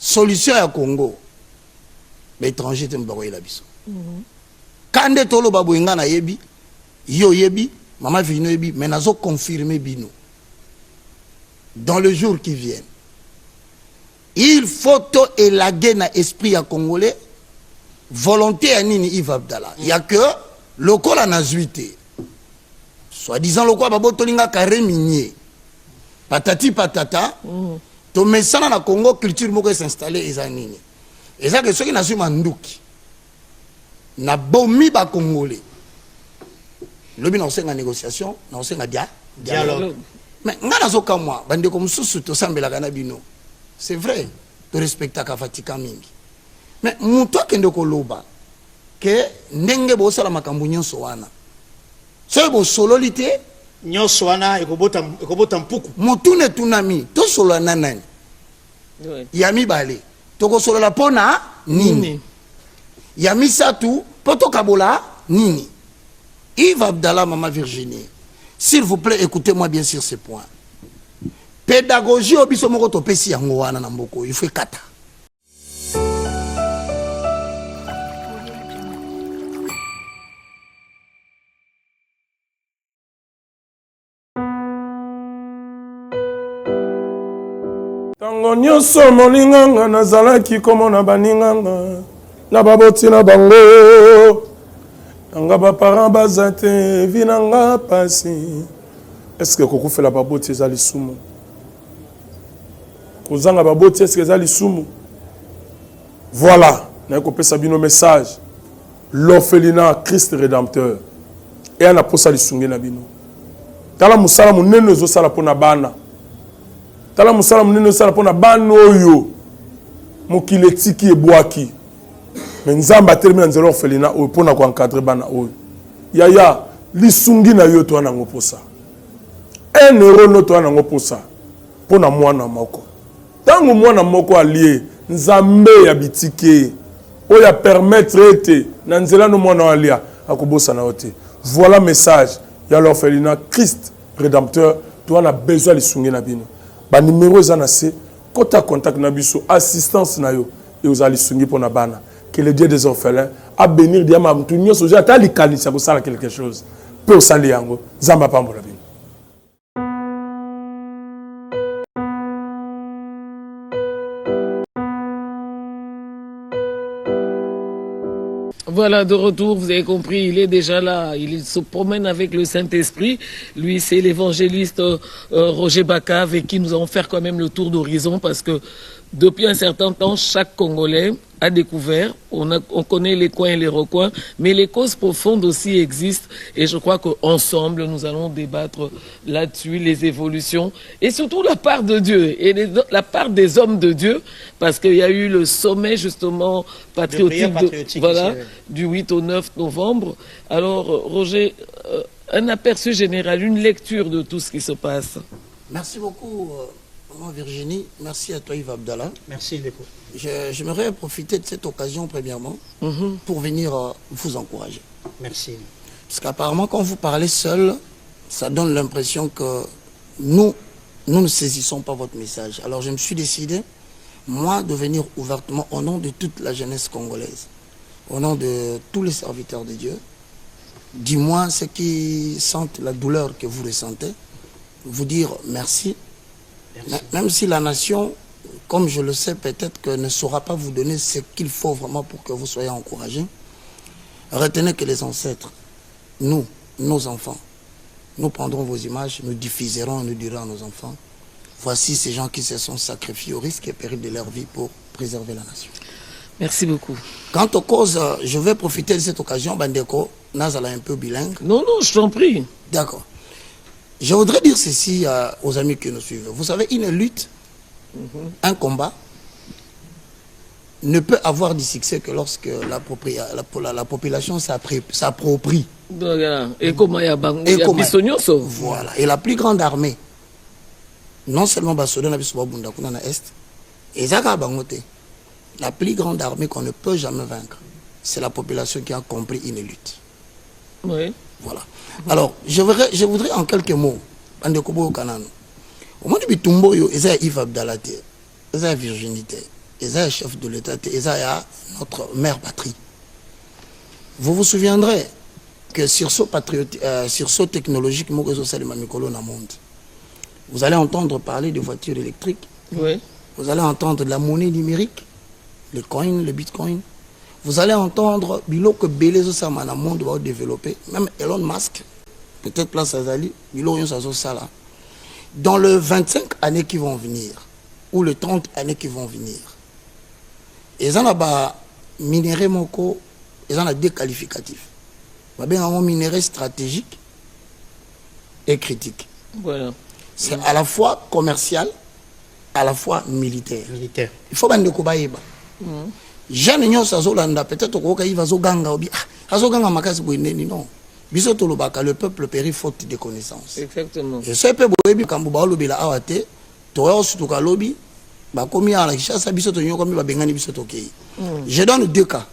solution à Congo mais étranger te mbako la biso kande tolo baboinga na yebi yo yebi mama vino yebi mais nazo confirmer bino dans le jour qui vient il faut to élaguer na esprit à congolais volonté à nini Yves Abdallah il y a que lokola na zuité soi-disant lokola babotolinga carré minier patati patata to mesana na Congo culture moko s'installer ezanini eza que ceux qui na su manduki na bomi ba congolais lobi na osenga négociation na osenga dialogue mais ngana zoka moi bande comme susu to sambela kana bino c'est vrai to respecta ka fatika mingi mais muto kende ko loba que ndenge bo sala makambu nyonso wana so bo sololité nyonso wana ekobota mpuku mutune tunami to solo nanani yami bale to ko solo la pona nini yami satu poto kabola nini Yves Abdallah Mama Virginie s'il vous plaît écoutez-moi bien sur ce point pédagogie obiso moko to pesi yango wana na mboko il faut kata tango nyonso molinganga nazalaki komona baninganga na baboti na bango nanga baparent baza te vi nanga pasi est-ce que kokufela baboti eza lisumu kozanga baboti est-ce que eza lisumu voilà naye kopesa bino message l'orphelinat Christ rédempteur e ana posa lisungi na bino tala musala munene ezosala mpo na bana tala musala munene ezosala mpo na bana oyo mokili etiki ebwaki mais nzambe atelemi na nzela orphelinat oyo mpo na koencadre bana oyo yaya lisungi na yo to wana yango posa 1 euro no to wana yango posa mpo na mwana moko ntango mwana moko alie nzambe ya bitike oyo apermettre ete na nzela no mwana alia akobosana yo te voilà message ya l'orphelinat Christ rédempteur to wana besoin lisungi na bino banimero eza na se kota contact na biso assistance na yo et ozala lisungi mpo na bana que le Dieu des orphelins a bénir diama mutu nyonso oza ata likanisa kosala quelque chose mpe osali yango nzambe apambola bino. Voilà, de retour, vous avez compris, il est déjà là, il se promène avec le Saint-Esprit. Lui, c'est l'évangéliste Roger Baka, avec qui nous allons faire quand même le tour d'horizon, parce que depuis un certain temps, chaque Congolais a découvert, on connaît les coins et les recoins, mais les causes profondes aussi existent, et je crois qu'ensemble, nous allons débattre là-dessus, les évolutions, et surtout la part de Dieu, et la part des hommes de Dieu, parce qu'il y a eu le sommet, justement, patriotique, voilà, du 8 au 9 novembre. Alors, Roger, un aperçu général, une lecture de tout ce qui se passe. Merci beaucoup, Virginie. Merci à toi, Yves Abdallah. Merci, Lépo. J'aimerais profiter de cette occasion, premièrement, pour venir vous encourager. Merci. Parce qu'apparemment, quand vous parlez seul, ça donne l'impression que nous ne saisissons pas votre message. Alors, je me suis décidé, moi, de venir ouvertement au nom de toute la jeunesse congolaise, au nom de tous les serviteurs de Dieu, dis-moi ceux qui sentent la douleur que vous ressentez, vous dire merci. Même si la nation, comme je le sais, peut-être que ne saura pas vous donner ce qu'il faut vraiment pour que vous soyez encouragés. Retenez que les ancêtres, nous, nos enfants, nous prendrons vos images, nous diffuserons et nous dirons à nos enfants, voici ces gens qui se sont sacrifiés au risque et péril de leur vie pour préserver la nation. Merci beaucoup. Quant aux causes, je vais profiter de cette occasion, Bandeko, Nazala un peu bilingue. Non, non, je t'en prie. D'accord. Je voudrais dire ceci aux amis qui nous suivent. Vous savez, une lutte, un combat, ne peut avoir du succès que lorsque la population s'approprie. Voilà. Voilà. Et la plus grande armée, non seulement Basodana Bisubabunda Kunana Est, et Zaka Bangote, la plus grande armée qu'on ne peut jamais vaincre, c'est la population qui a compris une lutte. Oui. Voilà. Alors, je voudrais en quelques mots, au moment où Bitumbo, Yves Abdallah, Virginité, Eza chef de l'État, Eza notre mère patrie. Vous vous souviendrez que sur ce technologique, vous allez entendre parler de voitures électriques. Oui. Vous allez entendre de la monnaie numérique, le coin, le bitcoin. Vous allez entendre biloko belé ça dans monde va développer. Même Elon Musk, peut-être place Azali, biloko ça là. Dans les 25 années qui vont venir, ou les 30 années qui vont venir, ils ont un minerai moko, ils ont deux qualificatifs. Ils ont un minerai stratégique et critique. Voilà. C'est à la fois commercial, à la fois militaire. Militaire. Il faut bande kobaïba. Jeune nyo sazolanda peut-être ko ka iva zo ganga obi azo ganga makasi boineni non. Biso to lobaka le peuple périt faute de connaissances. Exactement. Et ce peu boyebi kambu ba lobela awate to yo sutu ka lobi ba komi ala kishasa biso to nyo komi ba bengani biso to kei. Je donne deux cas.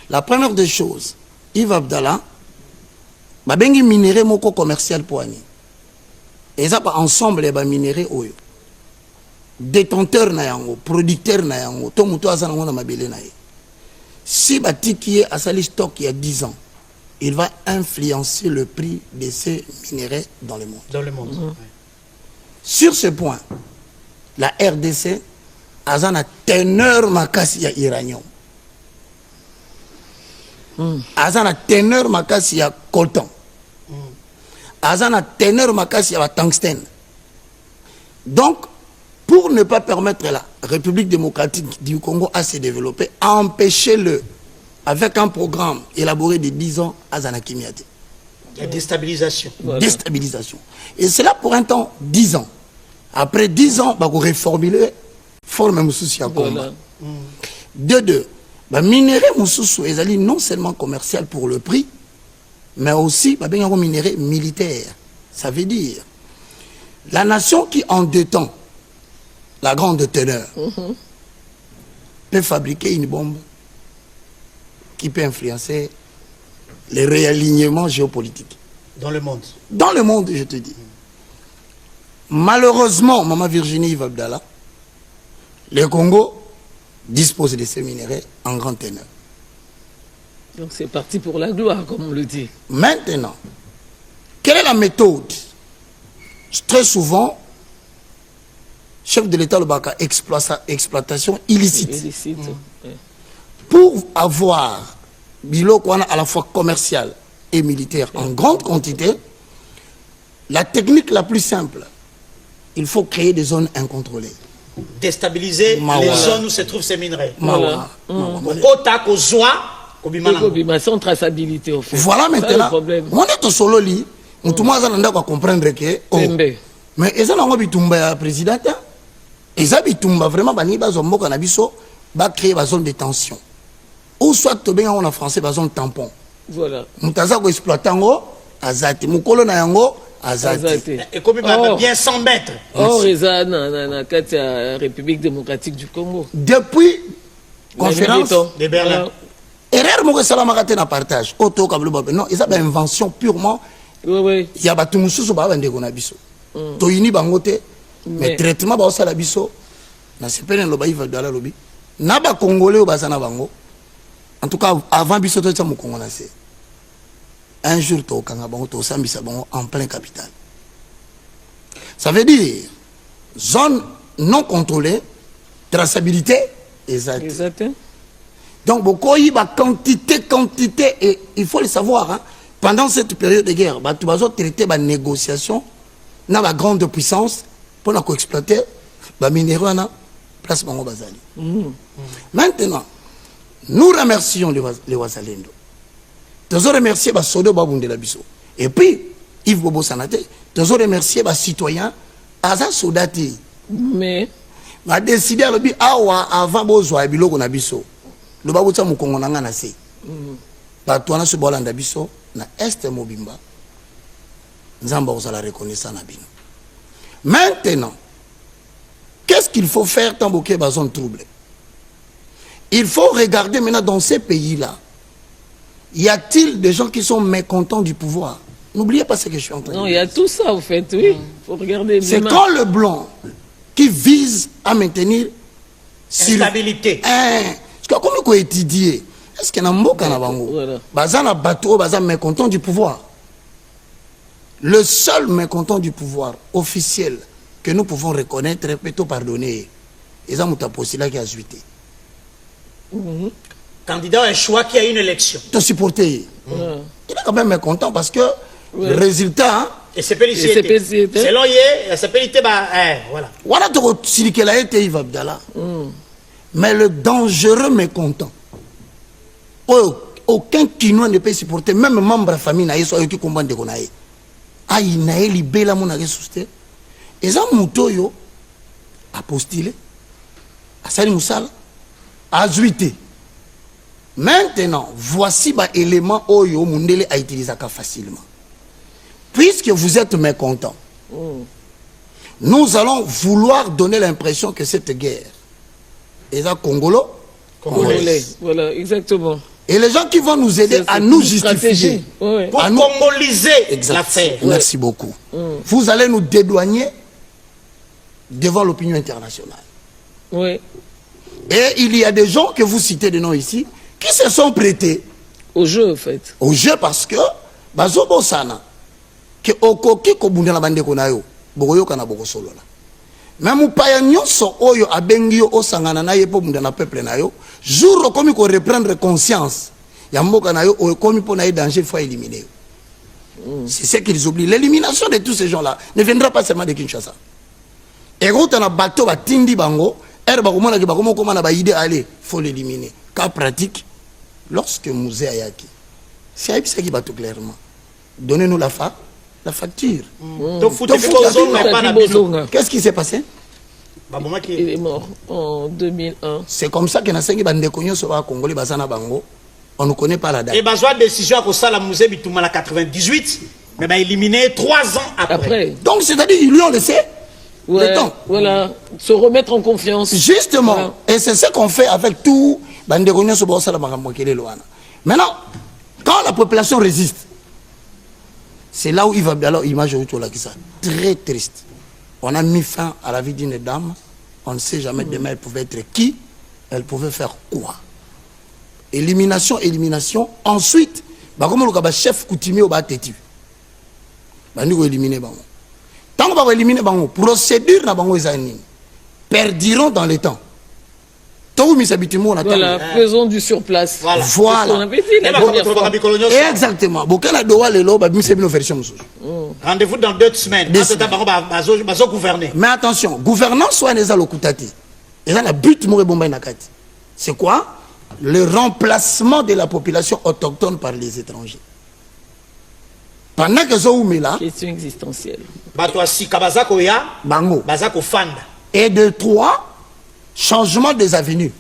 La première des choses, Yves Abdallah ba bengi minerai moko commercial poani. Et ça pas ensemble les ba minerai oyo. Détenteur na yango, producteur na yango, to muto azana ngona mabele na ye. Si batiki a sali stock il y a 10 ans, il va influencer le prix de ces minerais dans le monde. Dans le monde. Ouais. Sur ce point, la RDC azana teneur makasi ya uranium. Azana teneur makasi ya coltan. Azana teneur makasi ya tungstène. Donc pour ne pas permettre la République démocratique du Congo à se développer, empêchez-le avec un programme élaboré de 10 ans à Zanakimiate. La déstabilisation. Voilà. Déstabilisation. Et c'est là pour un temps 10 ans. Après 10 ans, bah, vous reformuler, forme Moussousi à combat. Deux, bah, minerai Moussoussou est non seulement commercial pour le prix, mais aussi bah, bien, minerai militaire. Ça veut dire, la nation qui en 2 temps, la grande teneur, peut fabriquer une bombe qui peut influencer les réalignements géopolitiques. Dans le monde. Dans le monde, je te dis. Malheureusement, Maman Virginie Yves Abdallah, le Congo dispose de ces minéraux en grande teneur. Donc c'est parti pour la gloire, comme on le dit. Maintenant, quelle est la méthode? Très souvent, chef de l'État, le Baka, exploitation illicite. Illicite. Ouais. Pour avoir biloko à la fois commercial et militaire en grande quantité, la technique la plus simple, il faut créer des zones incontrôlées. Déstabiliser Mawa. les zones où se trouvent ces minerais. Voilà. Ota kozwa kobimana. Mais sans traçabilité, au fait. Voilà Ça, le maintenant. problème. On est au solo lit. On tout le monde a comprendre que. Oh. Mais ils ont un bitumba président. Ils ont bitumba vraiment bani bazombo kanabiso ba créer une zone de tension. Ou soit to bien en français ba zone tampon. Voilà. Mutaza ko exploitango azati mukolo na yango azati. Et comme bien 100 mètres. Or, Reza, na République démocratique du Congo. Depuis conférence de Berlin. Erreur mo salama kate na partage. Auto kablo ba non, ils ont une invention purement. Oui, oui. Il y a batu mususu ba bande ko na biso. To yini bango te. Mais traitement ba osala biso na sepene lo ba Yves Abdallah lobi. Na ba congolais ba sana bango. En tout cas avant biso to tsamu Congo na se. Un jour to kanga bango to sambisa bango en plein capital. Ça veut dire zone non contrôlée, traçabilité exacte. Exact. Donc beaucoup y a quantité et il faut le savoir hein, pendant cette période de guerre, bah tu vas traiter la négociation dans la grande puissance pour la exploiter bah minéraux na place bango bazali. Maintenant, nous remercions les Wazalendo. Nous remercions les soldats babundela biso. Et puis Yves Bobo Sanate, nous remercions les citoyens aza soldati. Mais a décidé à l'objet avant bozwa biloko na biso. Le babouta mukongo na ngana se. Ba toana se bolanda biso na est mobimba. Nzamba osala reconnaissance na bino. Maintenant, qu'est-ce qu'il faut faire tant que la zone troublée? Il faut regarder maintenant dans ces pays-là. Y a-t-il des gens qui sont mécontents du pouvoir? N'oubliez pas ce que je suis en train de dire. non, il y a tout ça, au fait, oui. Il faut regarder. C'est quand le blanc qui vise à maintenir Instabilité. Parce que comme on étudier, est-ce qu'il y a un mot Kanabango? Bazana bateau, bazan mécontent du pouvoir. Le seul mécontent du pouvoir officiel que nous pouvons reconnaître, plutôt pardonner, ils ont possible là qui a zuité. Candidat a un choix qui a une élection. Te supporter. Il est quand même mécontent parce que le résultat. Et c'est pélicité. Selon Yé, c'est pélicité, voilà. Voilà, tu as dit a été Yves Abdallah. Mais le dangereux mécontent. Aucun Kinois ne peut supporter, même membre de la famille, qui combat de Gonaï. Ah, il n'a pas libéré mon ressuscité. Et ça, Moutoyo a postulé, a Sali Moussala, a zuité. Maintenant, voici l'élément Oyo Mundele a utilisé facilement. Puisque vous êtes mécontent, nous allons vouloir donner l'impression que cette guerre est congolais. Voilà, exactement. Et les gens qui vont nous aider à nous justifier, pour congoliser l'affaire. Merci beaucoup. Vous allez nous dédouaner devant l'opinion internationale. Oui. Et il y a des gens que vous citez de nom ici qui se sont prêtés au jeu, en fait. Au jeu parce que bazobo sana que okoki kobunda na bande konayo bokoyo kana boko solo la. Même paya nyonso oyo abengi yo osangana na yepo bunda na peuple na yo jour komi ko reprendre conscience ya mboka na yo komi po na y danger faut éliminer. C'est ce qu'ils oublient. L'élimination de tous ces gens-là ne viendra pas seulement de Kinshasa. Et quand on a bateau ba tindi bango, bakomona ke bakomo komana ba idée aller, faut l'éliminer. Cas pratique, lorsque Mouzé Ayaki, c'est Aïbisa qui bat tout clairement. Donnez-nous la facture. Qu'est-ce qui s'est passé? Il est mort en 2001. C'est comme ça que Nasengi Bandekonyo sera Congolais Bazana Bango. On ne connaît pas la date. Et besoin de décision à ça la Mouzé Bitouma la 98, mais bah éliminé 3 ans après. Donc c'est-à-dire ils lui ont laissé le temps. Voilà, se remettre en confiance. Justement, voilà. Et c'est ce qu'on fait avec tout Bandekonyo Sobosa la Maramokele Loana. Maintenant, quand la population résiste, c'est là où il va bien. Alors, image autour là qui ça. Très triste. On a mis fin à la vie d'une dame. On ne sait jamais demain elle pouvait être qui. Elle pouvait faire quoi. Élimination. Ensuite, comme le chef coutumier au Batétu. Nous éliminer. Tant qu'on va éliminer, procédure na bango ezani. Perdiront dans le temps. Voilà, faisons du surplace. Voilà. Exactement. Rendez-vous dans 2 semaines. Mais attention, gouvernance soit les alokutati. Et là, le but c'est quoi? Le remplacement de la population autochtone par les étrangers. Pendant que ça est là. Question existentielle. Bango. Et de 3. Changement des avenues.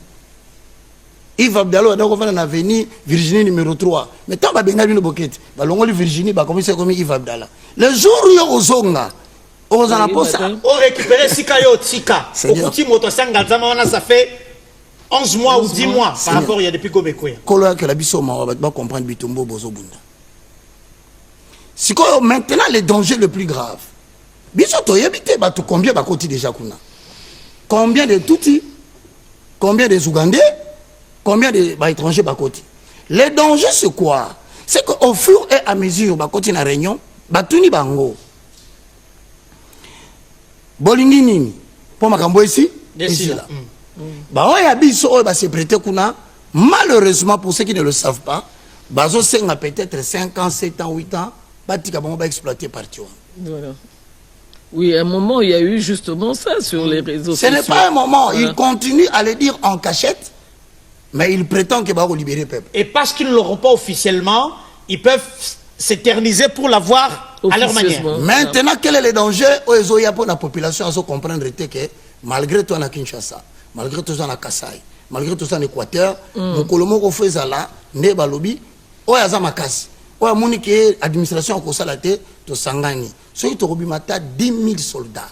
Yves Abdallah a une avenue Virginie numéro 3. Mais tant que tu as une boquette, tu as Virginie, tu as commencé comme Yves Abdallah. Le jour où tu as un zonga, tu as un poste. On récupère Sikayo Tika. Ça fait 11 mois ou 10 mois par rapport à depuis Gomekouya. Maintenant, le danger le plus grave. Combien de déjà combien de Tutsis, combien de Ougandais, combien d'étrangers Bakoti. Le danger c'est quoi? C'est qu'au fur et à mesure Bakoti na réunion, Batuni Bango. Bolingi nini? Pour Makambo ici là. Se prêter kuna. Malheureusement pour ceux qui ne le savent pas, Bazo Senga peut-être 5 ans, 7 ans, 8 ans, Batika Bango va exploiter partout. Voilà. Oui, à un moment, il y a eu justement ça sur les réseaux sociaux. Ce n'est pas un moment. Voilà. Il continue à le dire en cachette, mais il prétend qu'il va libérer le peuple. Et parce qu'ils ne l'auront pas officiellement, ils peuvent s'éterniser pour l'avoir à leur manière. Maintenant, quel est le danger pour la population à se comprendre que malgré tout en Kinshasa, malgré tout en Kasaï, malgré tout en Équateur, mon Kolomo fait ça là, ne balobi, Oyazamakasi, Oyamunike, administration en Kosalate, to Sangani. Soki tokobimata 10 000 soldats.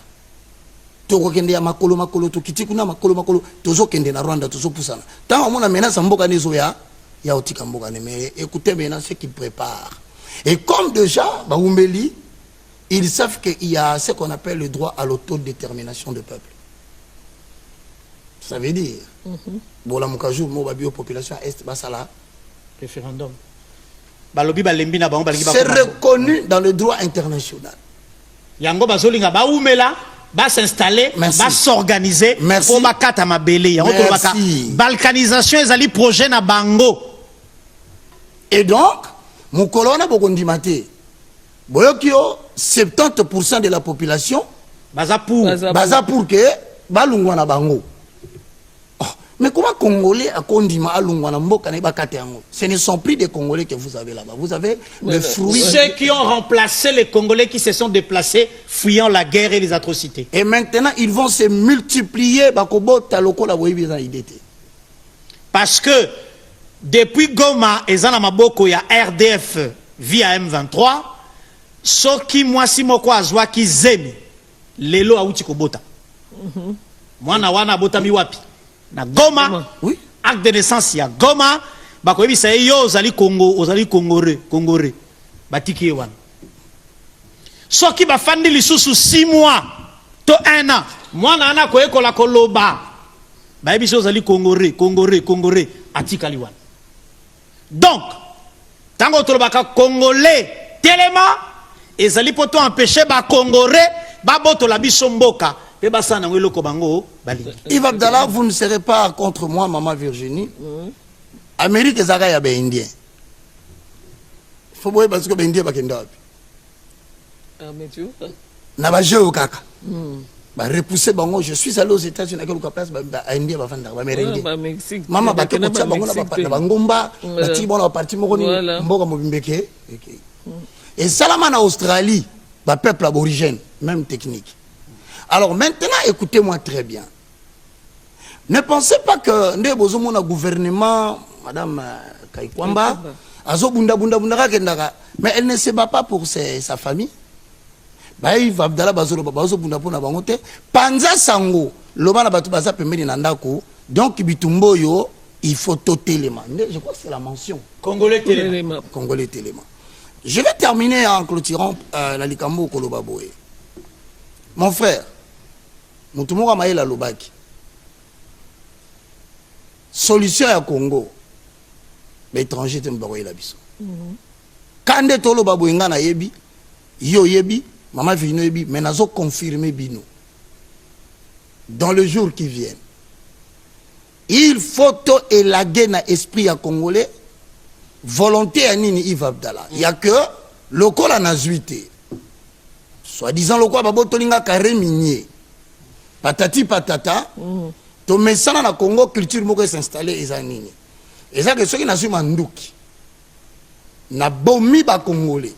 Tokokende ya makolo to kitikuna makolo tozokende na Rwanda tozopusana. Tant on a menace mboka nezo ya otika mboka ne mais écoutez maintenant ce qu'ils préparent. Et comme déjà Baumbeli, ils savent qu'il y a ce qu'on appelle le droit à l'autodétermination du peuple. Ça veut dire, bon, la Moukajou, moi, la population est, ça là. Référendum. C'est reconnu dans le droit international. Yango bazolinga ba oumela, ba s'installer, ba s'organiser pour bakata mabele. Yango balkanisation ezali projet na bango. Et donc, Moukolona Bogondimate, Boyokio, 70% de la population, Baza pour que Balungwana Bango. Oh, mais comment Congolais à Kondima Alungwana Mboka ne bakate yango? Ce ne sont plus des Congolais que vous avez là-bas. Vous avez le fruit. Ceux qui ont remplacé les Congolais qui se sont déplacés, fuyant la guerre et les atrocités. Et maintenant, ils vont se multiplier. Parce que depuis Goma et Zanamaboko, il y a RDF via M23. Soki mwasi moko azwa ki zemi lelo auti kobota. Mwana wana bota mi wapi na Goma. Oui. Acte de naissance ya Goma. Bako yebi sa yo ozali Congo, ozali Congoré. Batiki wana. Soki bafandi lisusu 6 mois to 1 an. Mwana ana koyekola koloba. Ba yebi so ozali Congoré atikali wana. Donc, tango tolobaka Congolais tellement ezali poto empêcher ba Congolais ba boto la biso mboka pe basana ngweloko bango bali. Yves Abdallah, vous ne serez pas contre moi, maman Virginie. Amérique ezaka ya ba indien. Faut boye parce que ba indien bakenda wapi. Ah mais tu vois. Na ba jeu kaka. Ba repousser bango, je suis allé aux États-Unis à quelque place ba indien ba fanda ba merengue. Maman ba ke kotsa bango na ba ngomba, ba ti bona parti moko ni mboka mobimbeke. Et Salaman en Australie, bah, peuple aborigène, même technique. Alors maintenant, écoutez-moi très bien. Ne pensez pas que nous avons un gouvernement, Madame Kaikwamba, mais elle ne se bat pas pour sa famille. Yves Abdallah Bazolo Babazo Bunda Pona Bangote, Panza Sango, Lobana Batu Baza Pemeli Nandako, donc Bitumbo yo, il faut toter les mains. Je crois que c'est la mention. Congolais Téléma. Congolais Téléma. Je vais terminer en clôturant la Likambo Kolobaboé. Mon frère, Moutoumora Maïla Lobaki. Solution à Congo. L'étranger te m'baroye la biso. Kande Tolo Babou Ngana Yebi, Yo Yebi, Maman Vino Yebi, mais nazo confirmé Bino. Dans le jour qui vient, il faut élaguer na esprit à Congolais. Volonté à Nini Yves Abdallah. Il n'y a que le corps en azuité. Soi-disant le corps babo tolinga carré minier. Patati patata. To mesana na Congo culture moko s'installer ezanini. Et ça que ceux qui n'assument mandouki. Na bomi ba Congolais.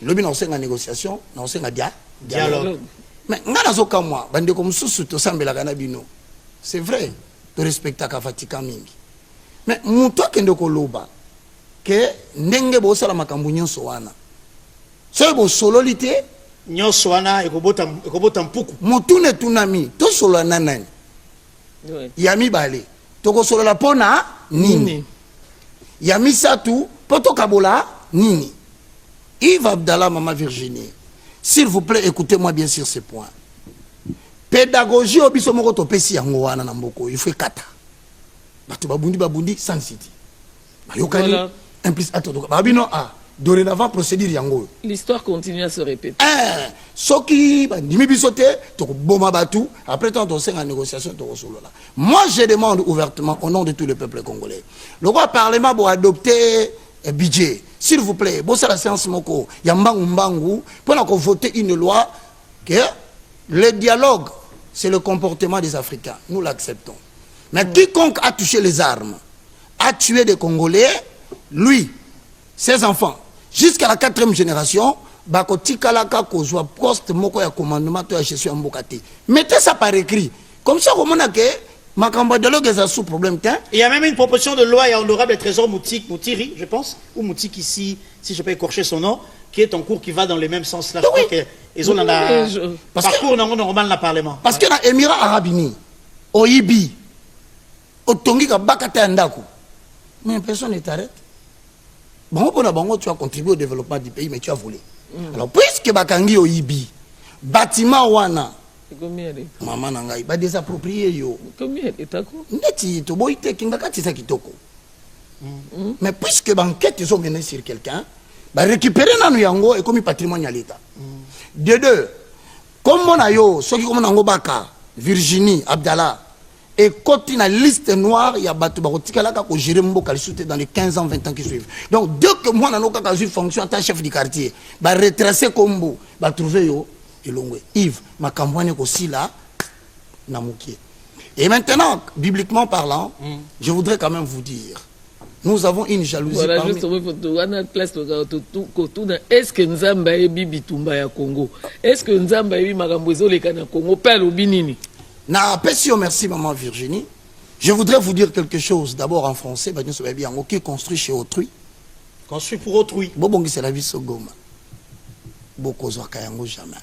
Le bin on en négociation, on en dialogue. Mais ngana zoka moi, bande comme sous to sambela kana bino. C'est vrai. To respecta ka fatika mingi. Mais muto kende koloba que ndenge bo sala makambu nyonso wana so bo sololité nyonso wana ekobota mpuku mutune tunami to solo nanani yami bale toko solo la pona nini yami satu poto kabola nini. Yves Abdallah, maman Virginie, s'il vous plaît, écoutez-moi bien sur ce point. Pédagogie obiso moko to pesi yango wana na mboko il faut kata. Batu babundi sans city. Bayokani implice attends babino a dorénavant procédure yango. L'histoire continue à se répéter. Soki bandimi bisote to boma batu après tant on en négociation to solo là. Moi je demande ouvertement au nom de tout le peuple congolais. Le roi parlement pour adopter un budget. S'il vous plaît, bon c'est la séance moko yambangu mbangu pour voter une loi que le dialogue c'est le comportement des Africains. Nous l'acceptons. Mais quiconque a touché les armes, a tué des Congolais, lui, ses enfants, jusqu'à la 4e génération, bakotikalaka kozwa poste moko ya commandement to ya gestion mbokati. Mettez ça par écrit. Comme ça, on a que makamba dialogue est sous problème. Il y a même une proposition de loi, il y a honorable trésor Moutiri, je pense, ou Moutik ici, si je peux écorcher son nom, qui est en cours qui va dans le même sens là. Oui. Ils ont un parcours normal dans le Parlement. Parce que dans les Émirats Arabes Unis, au Ibi, au Tongi, à Bakata Ndaku, mais personne ne t'arrête. Bon, tu as contribué au développement du pays, mais tu as volé. Alors, puisque Bakangi au Ibi, bâtiment Wana, Combien d'États? Maman nangai ba désapproprier yo. Combien d'États? Neti to boite kinga kati sa kitoko. Mais puisque banquette ils ont mené sur quelqu'un, ba récupérer nanu yango et comme patrimoine à l'État. De deux, comme on a yo, ceux qui comme nango baka, Virginie, Abdallah, et quand il y a une liste noire, il y a battu barotika là ko gérer mboka dans les 15 ans, 20 ans qui suivent. Donc dès que moi nano ka eu fonction en tant que chef du quartier, ba retracer combo, ba trouver yo elongwe. Yves, ma campagne aussi là na mukie. Et maintenant, bibliquement parlant, je voudrais quand même vous dire, nous avons une jalousie. Voilà, juste place est-ce que Nzamba ebi bitumba ya Congo? Est-ce que Nzamba ebi makambo ezoleka na Congo pe lobi nini? Na pesio merci maman Virginie. Je voudrais vous dire quelque chose d'abord en français, ba nyoso bien qui construit chez autrui. Construit pour autrui. Bobongi c'est la vie sogoma. Bokozwa kayango jamais.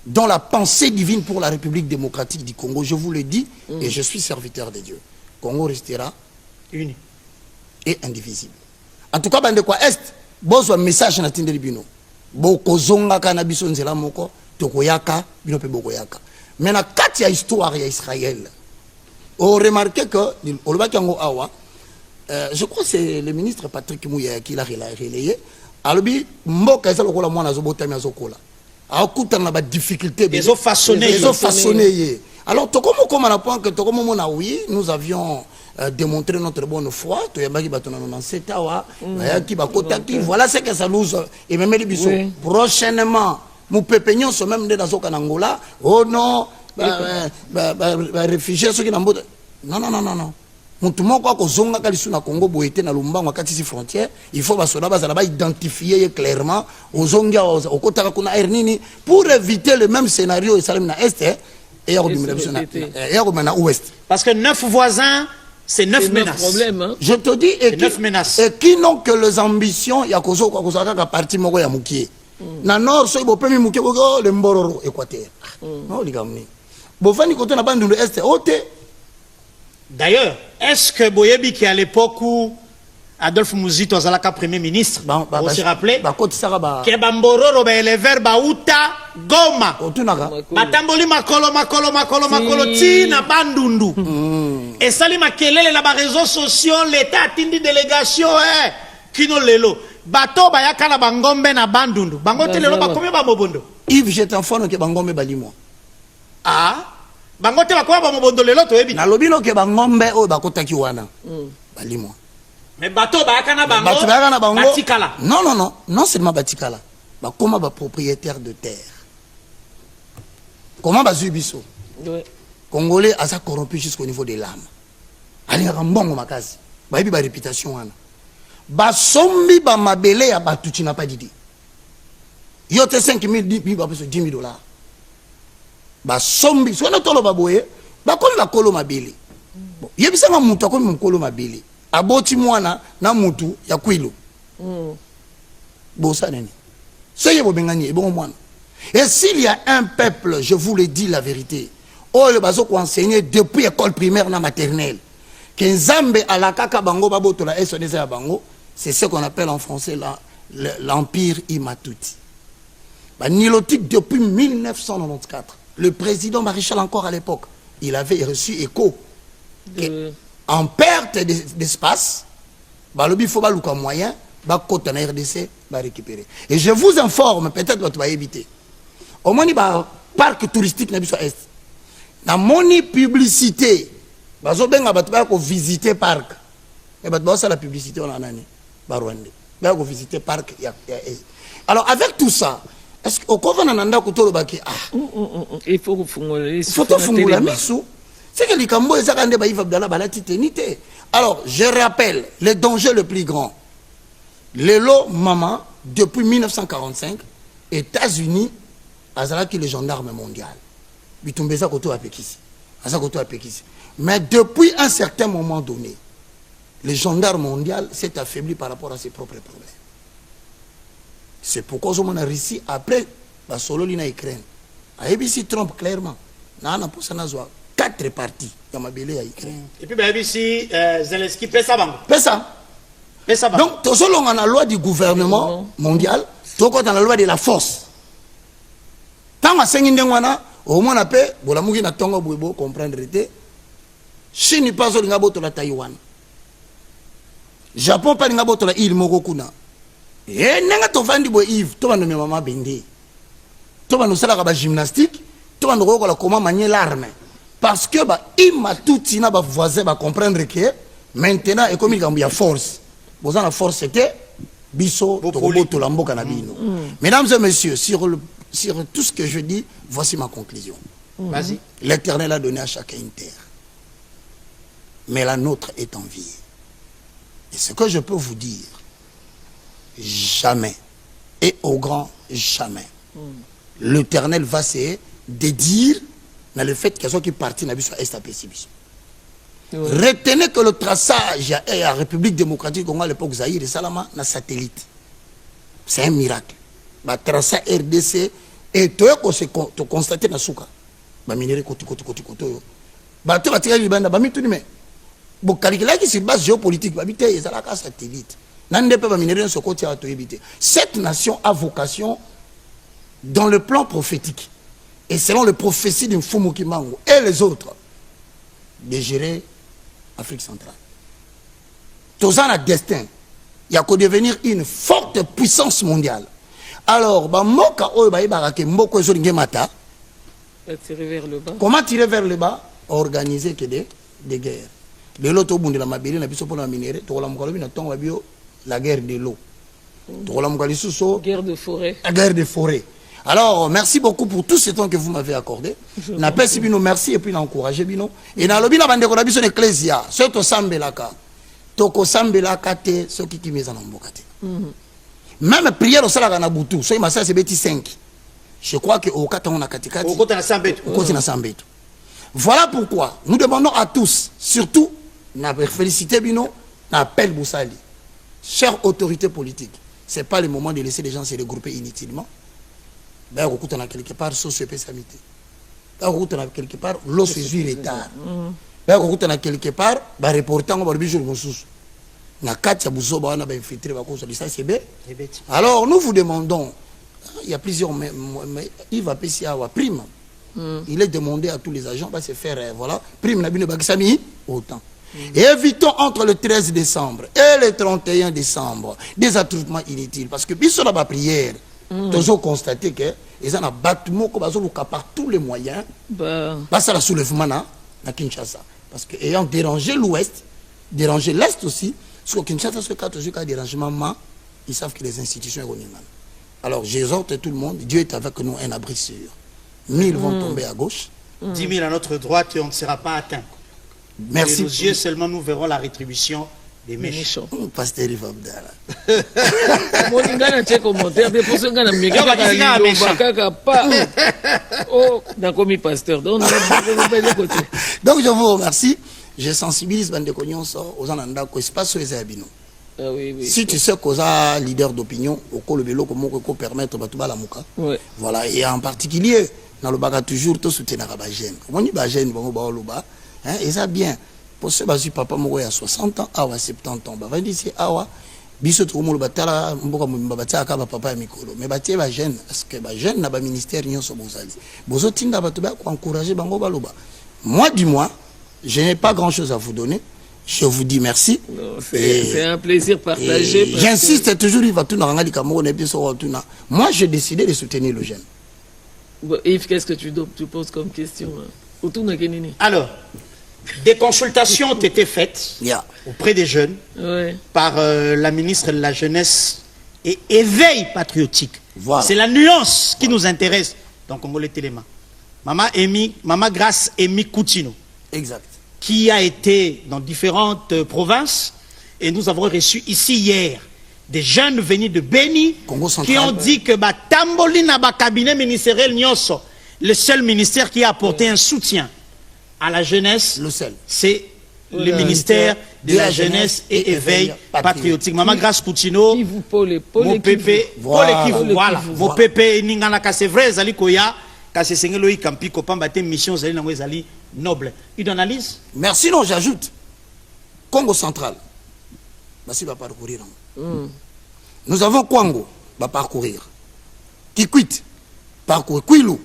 Dans la pensée divine pour la République démocratique du Congo, je vous le dis, et je suis serviteur de Dieu. Congo restera uni et indivisible. En tout cas, bande quoi est, bozo message na tindeli bino. Boko zonga kana biso nzela moko, tokoyaka, bino pe bokoyaka. Mais na kati ya histoire ya Israël, on remarque que awa, je crois que c'est le ministre Patrick Mouya qui l'a relayé. Alobi mboka eza lokola mwana zobotami azokola. Na ba difficulté ils ont façonné. Alors tokomo comme na point que tokomo mona oui, nous avions démontré notre bonne foi, to yambaki batona 97 awa, ki bakotaki, voilà ce que ça nous et même les biso. Prochainement, nous pépeignons ce même dans Angola. Oh non, réfugiés ceux qui n'ont pas. Non. Mutu moko ko zonga kalisu na Congo boete na Lumbango wakati si frontière, il faut basoda bazala ba identifier clairement aux zonga okotaka kuna ernini pour éviter le même scénario et salam na est et na ouest. Parce que 9 voisins, c'est 9 menaces. Problème, hein? Je te dis et 9 menaces. Et qui n'ont que les ambitions ya kozo kwa kozaka ka parti moko ya mukie. Na nord so bo pemi mukie ko le mbororo Équateur. Non ligamni. Bo fani koto na bandu est ote. D'ailleurs, est-ce que Boyebi, qui à l'époque où Adolphe Mouzito Azalaka Premier ministre, vous se rappelez, que Bambororo élevé Bauta Goma, Batamboli Makolo, Tina Bandundu, et Sali Makelele na réseaux sociaux, l'État a une délégation, Kino Lelo, Bato Bayaka na Bangombe na Bandundu, Bangote Lelo Bakomé Bamobondo. Yves, j'ai un fond que Bangombe Balimo. Ah? Bangote bakwa ba mobondo lelo to ebi. Na lobino ke bangombe o bakotaki wana. Balimo. Mais bateau ba na bango. Batikala. Non seulement batikala. Ba koma ba propriétaire de terre. Comment ba zubiso? Ouais. Congolais a ça corrompu jusqu'au niveau des lames. Ali rambongo makasi. Ba ebi ba réputation wana. Ba sombi ba mabele ya batuti na pas didi. Yote 5000 10 ba beso $10,000. Ba sombi so na tolo baboye ba komi ba kolo mabele bon yebisa nga mutu akomi mukolo mabele aboti mwana na mutu ya kwilo bosa neni seye bobengani e bon mwana. Et s'il y a un peuple, je vous le dis la vérité, oh le bazo ko enseigner depuis école primaire na maternelle que Nzambe alakaka bango baboto la SODC ya bango, c'est ce qu'on appelle en français l'empire Imatuti. Ba nilotique depuis 1994. Le président Maréchal encore à l'époque, il avait reçu écho. En perte d'espace, il faut un moyen, côté na RDC, récupérer. Et je vous informe, peut-être que tu vas éviter. Au moins, il y a un parc touristique dans l'Est. Dans mon publicité, il y a visiter le parc. Il y a la publicité, on a visiter le parc. Alors, avec tout ça, est-ce qu'au Kovananda Kutolo Baki, il faut que vous la miso. C'est que les Cambo et Zakande Baïf Abdallah Balati Tenite. Alors, je rappelle le danger le plus grand. Lelo Mama, depuis 1945, États-Unis, Azalaki le gendarme mondial. Bitumbeza Koto Apekisi. Mais depuis un certain moment donné, le gendarme mondial s'est affaibli par rapport à ses propres problèmes. C'est pourquoi on a réussi après la solo lina Ukraine. A ABC trompe clairement. Nana pour ça 4 parties dans ma belé à Ukraine. Et puis ABC Zelensky paie ça banque. Paie ça. Donc tout seul on a la loi du gouvernement mondial, tout dans la loi de la force. Tant à 5 ndengwana au moins après bola mugi na tongo boyebo comprendre te Chine pas olinga boto la Taïwan Japon pas linga boto la île moko kuna et nenga to vandi bo Yves to bano mama bende to bano sala ka ba gymnastique to bano ko la comment manier l'arme parce que ba ima touti na ba voisin ba comprendre que maintenant et comme il y a force boza la force c'était biso to boto la mboka na bino. Mesdames et messieurs, sur tout ce que je dis, voici ma conclusion. Vas-y. L'Éternel a donné à chacun une terre. Mais la nôtre est enviée. Et ce que je peux vous dire, jamais, et au grand jamais, l'Éternel va se dédire dans le fait qu'il soit qui partit dans la SAPC. Retenez que le traçage à la République démocratique Congo à l'époque Zaïre et Salama, na satellite. C'est un miracle. Le traçage RDC et tout ce que constaté dans Souka. Ba minéré côté. Ba tout va tirer du banda ba mi tout mais bon calculer qui sur base géopolitique ba bité ezalaka satellite. Nande pe ba minéré ce côté à to éviter. Cette nation a vocation dans le plan prophétique et selon les prophéties de Mfumu Kimango et les autres de gérer Afrique centrale. Tout ça a destin. Il y a qu'à devenir une forte puissance mondiale. Alors, moka oyo ba ibarake mboko ezo mata. Tirer vers le bas. Comment tirer vers le bas? Organiser que des guerres. De l'autre bout de la mabili na biso pona minéré, to la mukalobi na tonga bio la guerre de l'eau. To la mukali suso Guerre de forêt. La guerre de forêt. Alors, merci beaucoup pour tout ce temps que vous m'avez accordé. Na pesi bino merci et puis na encourager bino. Et na lobi na bande ko na biso ecclesia, soto sambelaka. Toko sambelaka te soki kimeza na mboka te. Même prière au salaka na butu, so imasa c'est beti 5. Je crois que au kata on a katikati. Au côté na sambeto. Au côté na sambeto. Voilà pourquoi nous demandons à tous, surtout na féliciter bino, na appel Boussali. Chère autorité politique, c'est pas le moment de laisser les gens se regrouper inutilement. Ben on a quelque part socio-pessamité. Ben on a quelque part l'eau se joue retard. Ben on a quelque part ba reporter on va le jour mosusu. Na katia buzoba wana ba infiltrer ba cause de ça c'est bé. Alors nous vous demandons, il y a plusieurs mais il va payer à prime. Il est demandé à tous les agents de se faire voilà prime na bino bakisami autant. Et évitons entre le 13 décembre et le 31 décembre des attroupements inutiles parce que biso la prière toujours constaté que ils ont un bâtiment comme par tous les moyens ça la soulèvement na Kinshasa parce que ayant dérangé l'ouest dérangé l'est aussi sur Kinshasa ce cas toujours dérangement ils savent que les institutions sont mal. Alors j'exhorte tout le monde, Dieu est avec nous, un abri sûr. 1000 vont tomber à gauche, 10 000 à notre droite et on ne sera pas atteint. merci. Et nos yeux seulement nous verrons la rétribution des méchants. Pasteur Abdala. Mon ingana tche commentaire de pour ce ngana mega kaka pas. Oh, dans comme pasteur. Donc je vous remercie. Je sensibilise bande konyonso aux ananda ko espace aux abino. Ah oui, oui. Si tu sais qu'on a leader d'opinion au col vélo comment qu'on permettre batuba la muka. Voilà et en particulier dans le baga toujours tout soutenir ba jeune. Comment ni ba jeune bon ba loba hein et ça bien. Pour ce basi papa moko ya 60 ans awa 70 ans ba vandi c'est awa biso to mo batala mboka mo batala ka ba papa ya mikolo mais batie ba jeune parce que ba jeune na ba ministère nyonso bozali bozo tinda batu ba encourager bango ba loba. Moi du moins je n'ai pas grand chose à vous donner. Je vous dis merci. C'est un plaisir partagé. J'insiste toujours, il va tout dans moi, j'ai décidé de soutenir le jeune. Bon, Yves, qu'est-ce que tu poses comme question? Alors, des consultations ont été faites auprès des jeunes par la ministre de la Jeunesse et Éveil patriotique. Voilà. C'est la nuance qui nous intéresse dans Congolais Téléma. Maman Grâce Amy Coutinho. Exact. Qui a été dans différentes provinces et nous avons reçu ici hier des jeunes venus de Beni qui ont dit que Tamboli na ba cabinet ministériel Nyonso, le seul ministère qui a apporté un soutien à la jeunesse, c'est le ministère de la jeunesse et éveil patriotique. Maman Grâce Coutinho, mon pépé, voilà, mon pépé Ningana c'est vrai Zali Koya, kasi sengelo ikampi ko pamba te mission Zali nango Zali noble. Il analyse. Merci, non, j'ajoute. Congo central. Bassi va parcourir. Nous avons Kwango va parcourir. Kikwit, parcourir. Kwilu,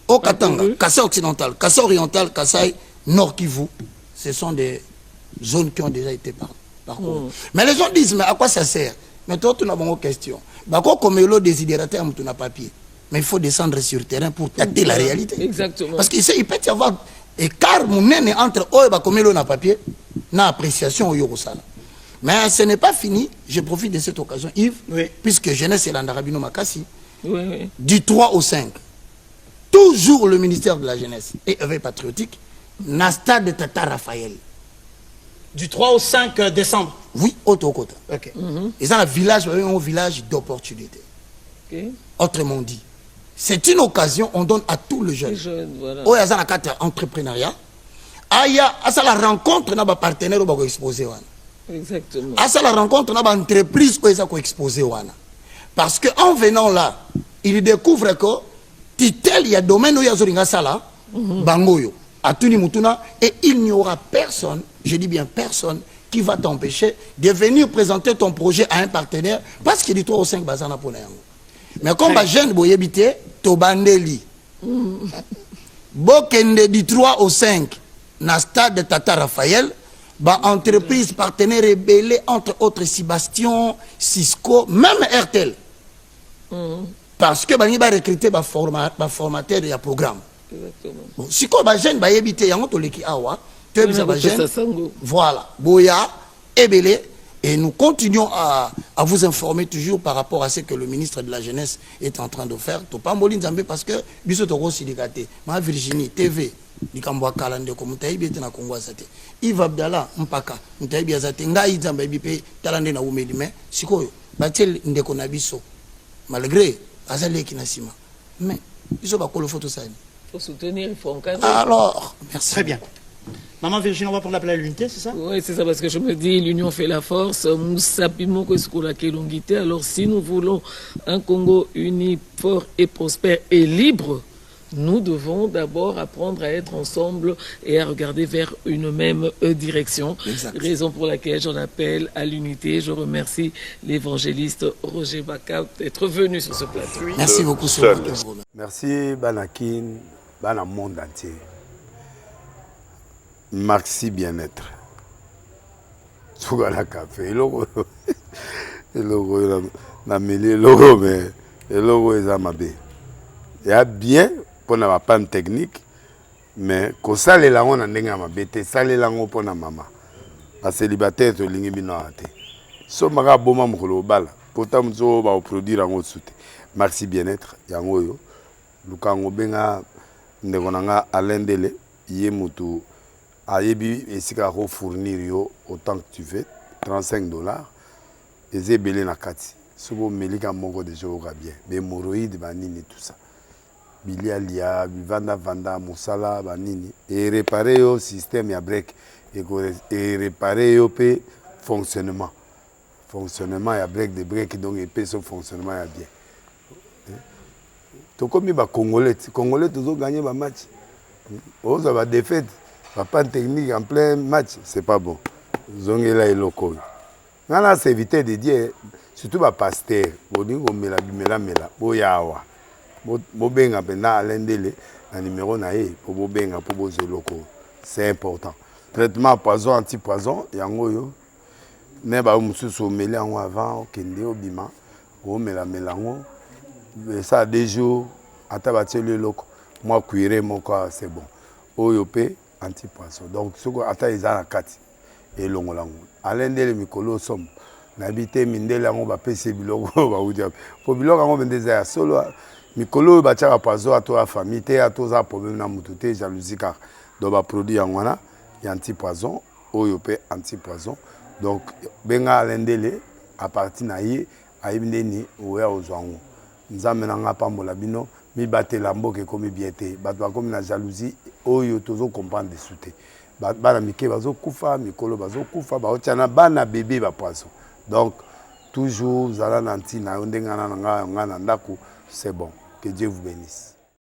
Au Katanga, Kassai occidental, Kassai oriental, Kassai nord Kivu, ce sont des zones qui ont déjà été parcourues. Mais les gens disent, mais à quoi ça sert? Mais toi, tu n'as pas de question. Comme l'eau désidérateur, tu n'as pas pied. Mais il faut descendre sur le terrain pour tâter la réalité. Exactement. Parce qu'il peut y avoir écart entre eux comme l'eau n'a papier, n'a appréciation au Yorosala. Mais ce n'est pas fini. Je profite de cette occasion, Yves, puisque jeunesse et l'Andarabino Makassi, du 3 au 5, toujours le ministère de la Jeunesse et éveil patriotique, na stade de Tata Raphaël. Du 3 au 5 décembre. Oui, Otokota. Ok. Et ça, un village d'opportunité. Autrement dit, c'est une occasion, on donne à tous les jeunes. Voilà. Il y a un entrepreneuriat. Il y a la rencontre de partenaires qui sont exposés. Exactement. Il y a la rencontre de entreprises qui sont exposées. Parce qu'en venant là, ils découvrent que il y a domaine où il y a sala, bangoyo, à Tunimutuna, et il n'y aura personne, je dis bien personne, qui va t'empêcher de venir présenter ton projet à un partenaire parce qu'il dit 3 ou 5 bazana pour nous. Mais comme les jeunes boyebité, tobandeli. Bokende du 3 au 5, na stade de Tata Raphaël, ba entreprise partenaire rebelle entre autres Sébastien, Cisco, même RTL. Parce que bani ba recruter ba formateur et programme. Exactement. Si ko ba jeune ba yebité yango to leki awa, to yebisa ba jeune. Voilà, boya ebele. Et nous continuons à vous informer toujours par rapport à ce que le ministre de la Jeunesse est en train de faire. Topa Mboli Nzambe parce que biso toko silikate. Ma Virginie TV likambwa kalande ko mutaibi ete na Kongo asate. Yves Abdallah mpaka mutaibi azate ngai Nzambe bipe talande na umeli mais sikoyo batel ndeko na biso malgré azali kinasima. Mais biso ba ko le photo ça. Faut soutenir, il faut encadrer. Alors, merci. Très bien. Maman Virginie, on va prendre l'appel à l'unité, c'est ça? Oui, c'est ça, parce que je me dis, l'union fait la force. Nous sapimons que ce qu'on a longuité. Alors, si nous voulons un Congo uni, fort et prospère et libre, nous devons d'abord apprendre à être ensemble et à regarder vers une même direction. Exact. Raison pour laquelle j'en appelle à l'unité. Je remercie l'évangéliste Roger Baka d'être venu sur ce plateau. Merci beaucoup. Merci, Banakin, Bana monde entier. Maxi bien-être. Sougala café, logo na mêlé logo mais logo est amabé. Il y a bien pour na panne technique mais ko sale la on ndenga mabete sale la ngo pour na mama. Ba célibataire to lingi bino ate. So maka boma mukolo bala potam zo ba produire ngo soute. Maxi bien-être yango yo. Lukango benga ndeko nanga alendele yé mutu Ayebi et si ka fournir yo autant que tu veux $35 et zebele na kati sobo melika moko de jour bien mais hémorroïdes banini tout ça bilialia vanda musala banini et réparer yo système ya break et réparer yo pe fonctionnement ya break de break donc et pe son fonctionnement ya bien to comme ba congolais toujours gagner ba match on ça va défaite. Pas de technique en plein match, c'est pas bon. Zongela et loco. Nana c'est éviter de dire surtout ba pasteur, bodingo mela boyawa. Bo benga pena alendele na numéro na e pour bo benga pour bo loco. C'est important. Traitement poison anti-poison yango yo. Ne ba mususu meli yango avant okende obima. O mela ngo. Ça 2 jours ata ba tele loco. Moi cuire mon corps c'est bon. Oyope anti-poisson. Donc, ce qu'on attend, ils ont la carte. Et l'on l'a. Alain de Mikolo somme. N'habite Mindel, on va payer Biloko. Pour Biloko, on va dire solo. Mikolo, va tirer à poisson à toi, famille, à toi, problème dans mon jalousie car. Donc, va produire en wana, il y a anti-poison, oyope anti-poison. Donc, benga Alain Dele, à partir naïe, à Ibneni, ou à Ozwango. Nous amenons pas mon labino. Mi batte lambo ke komi biete batwa komi na jalousie oyo tozo comprendre de souté bana mike bazo kufa mikolo bazo kufa ba otiana bana bébé ba poisson donc toujours zala nanti na ndenga na nga ndako c'est bon que Dieu vous bénisse.